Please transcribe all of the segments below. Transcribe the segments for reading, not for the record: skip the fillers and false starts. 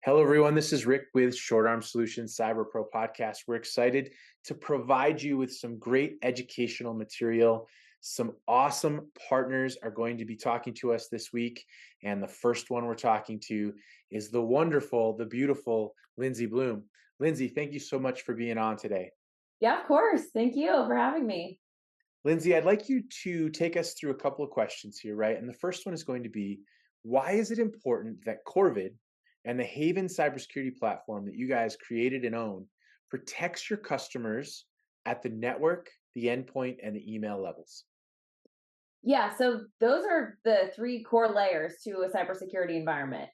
Hello, everyone. This is Rick with Short Arm Solutions Cyber Pro Podcast. We're excited to provide you with some great educational material. Some awesome partners are going to be talking to us this week. And the first one we're talking to is the wonderful, the beautiful Lindsay Blum. Lindsay, thank you so much for being on today. Yeah, of course. Thank you for having me. Lindsay, I'd like you to take us through a couple of questions here, right? And the first one is going to be, why is it important that Corvid and the Haven cybersecurity platform that you guys created and own protects your customers at the network, the endpoint, and the email levels? Yeah, so those are the three core layers to a cybersecurity environment.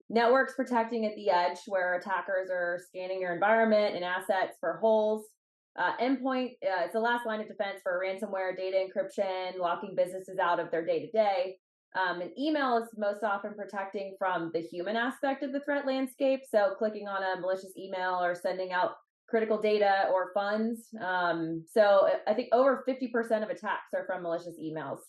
Networks protecting at the edge, where attackers are scanning your environment and assets for holes. Endpoint, it's the last line of defense for ransomware, data encryption, locking businesses out of their day to day. And email is most often protecting from the human aspect of the threat landscape. So clicking on a malicious email or sending out critical data or funds. So I think over 50% of attacks are from malicious emails,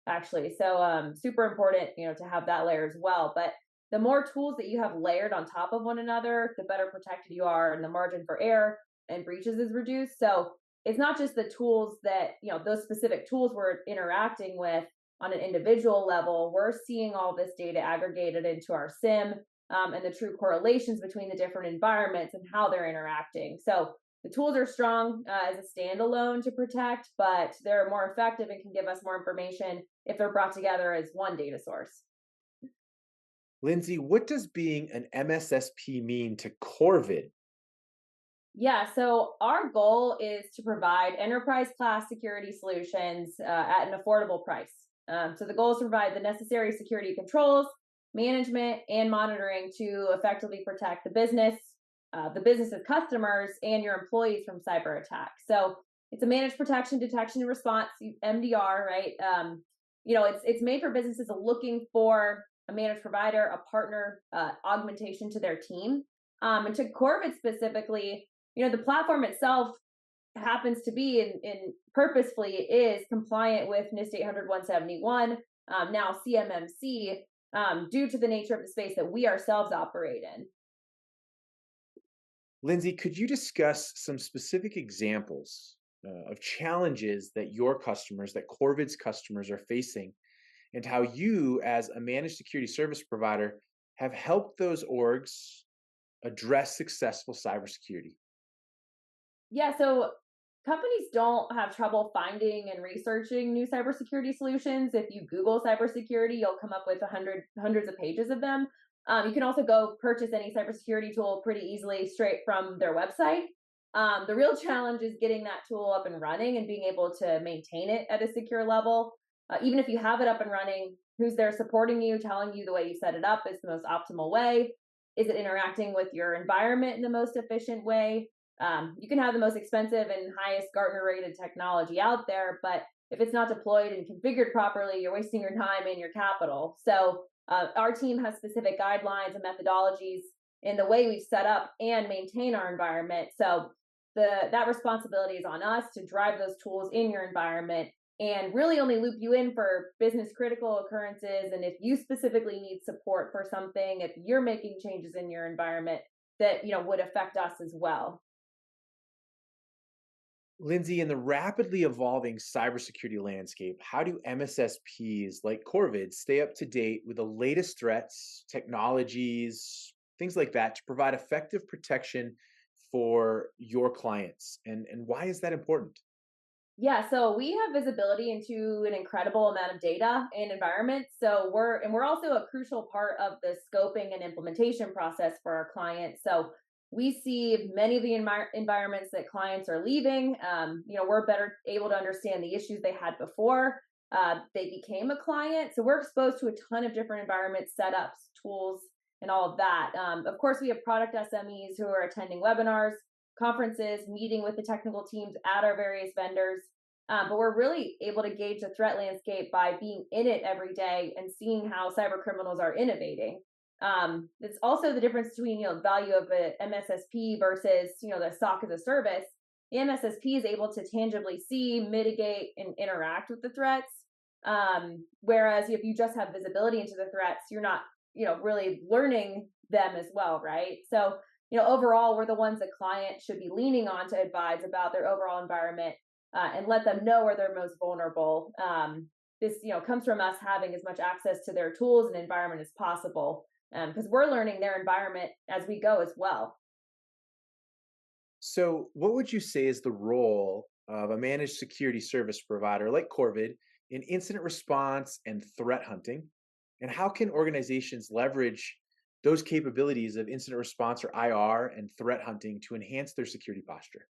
actually. So super important, to have that layer as well. But the more tools that you have layered on top of one another, the better protected you are, and the margin for error and breaches is reduced. So it's not just the tools that, those specific tools we're interacting with on an individual level. We're seeing all this data aggregated into our SIM, and the true correlations between the different environments and how they're interacting. So the tools are strong as a standalone to protect, but they're more effective and can give us more information if they're brought together as one data source. Lindsay, what does being an MSSP mean to Corvid? Yeah, so our goal is to provide enterprise class security solutions at an affordable price. So the goal is to provide the necessary security controls, management, and monitoring to effectively protect the business of customers, and your employees from cyber attacks. So it's a managed protection, detection, and response (MDR), right? It's made for businesses looking for a managed provider, a partner, augmentation to their team. And to Corvid specifically, the platform itself happens to be in purposefully is compliant with NIST 800-171, now CMMC, due to the nature of the space that we ourselves operate in. Lindsay, could you discuss some specific examples of challenges that your customers, that Corvid's customers are facing, and how you, as a managed security service provider, have helped those orgs address successful cybersecurity? Yeah, so companies don't have trouble finding and researching new cybersecurity solutions. If you Google cybersecurity, you'll come up with hundreds of pages of them. You can also go purchase any cybersecurity tool pretty easily straight from their website. The real challenge is getting that tool up and running and being able to maintain it at a secure level. Even if you have it up and running, who's there supporting you, telling you the way you set it up is the most optimal way? Is it interacting with your environment in the most efficient way? You can have the most expensive and highest Gartner rated technology out there, but if it's not deployed and configured properly, you're wasting your time and your capital. So our team has specific guidelines and methodologies in the way we set up and maintain our environment. So that responsibility is on us to drive those tools in your environment and really only loop you in for business critical occurrences. And if you specifically need support for something, if you're making changes in your environment that would affect us as well. Lindsay, in the rapidly evolving cybersecurity landscape, how do MSSPs like Corvid stay up to date with the latest threats, technologies, things like that to provide effective protection for your clients? And why is that important? Yeah, so we have visibility into an incredible amount of data and environment. So we're also a crucial part of the scoping and implementation process for our clients. So we see many of the environments that clients are leaving. We're better able to understand the issues they had before they became a client. So we're exposed to a ton of different environment setups, tools, and all of that. Of course, we have product SMEs who are attending webinars, conferences, meeting with the technical teams at our various vendors. But we're really able to gauge the threat landscape by being in it every day and seeing how cyber criminals are innovating. It's also the difference between value of an MSSP versus the SOC as a service. The MSSP is able to tangibly see, mitigate, and interact with the threats. Whereas if you just have visibility into the threats, you're not really learning them as well, right? So, overall, we're the ones that clients should be leaning on to advise about their overall environment and let them know where they're most vulnerable. This, comes from us having as much access to their tools and environment as possible because we're learning their environment as we go as well. So, what would you say is the role of a managed security service provider like Corvid in incident response and threat hunting? And how can organizations leverage those capabilities of incident response or IR and threat hunting to enhance their security posture?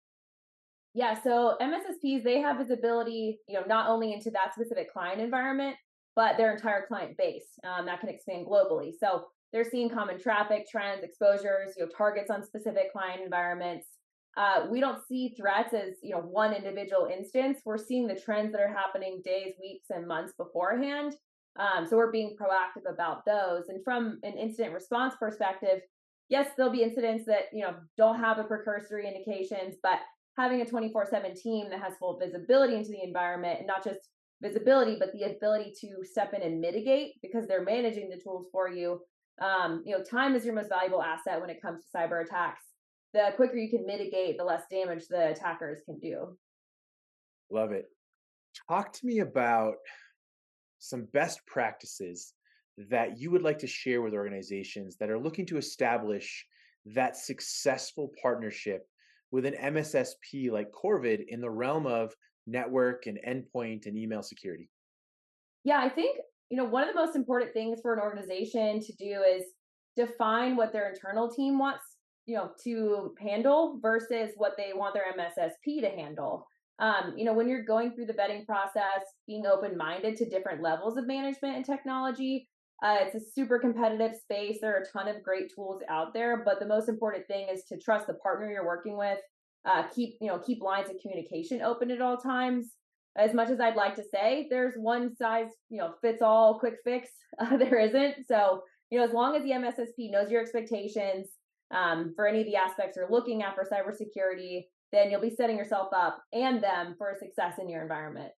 Yeah, so MSSPs, they have visibility, not only into that specific client environment, but their entire client base that can expand globally. So they're seeing common traffic trends, exposures, targets on specific client environments. We don't see threats as one individual instance. We're seeing the trends that are happening days, weeks, and months beforehand. So we're being proactive about those. And from an incident response perspective, yes, there'll be incidents that don't have a precursory indications, but having a 24/7 team that has full visibility into the environment, and not just visibility, but the ability to step in and mitigate because they're managing the tools for you. Time is your most valuable asset when it comes to cyber attacks. The quicker you can mitigate, the less damage the attackers can do. Love it. Talk to me about some best practices that you would like to share with organizations that are looking to establish that successful partnership with an MSSP like Corvid in the realm of network and endpoint and email security. Yeah, I think, one of the most important things for an organization to do is define what their internal team wants, to handle versus what they want their MSSP to handle. When you're going through the vetting process, being open minded to different levels of management and technology, it's a super competitive space. There are a ton of great tools out there, but the most important thing is to trust the partner you're working with. Keep lines of communication open at all times. As much as I'd like to say there's one size fits all quick fix, there isn't. So as long as the MSSP knows your expectations for any of the aspects you're looking at for cybersecurity, then you'll be setting yourself up and them for success in your environment.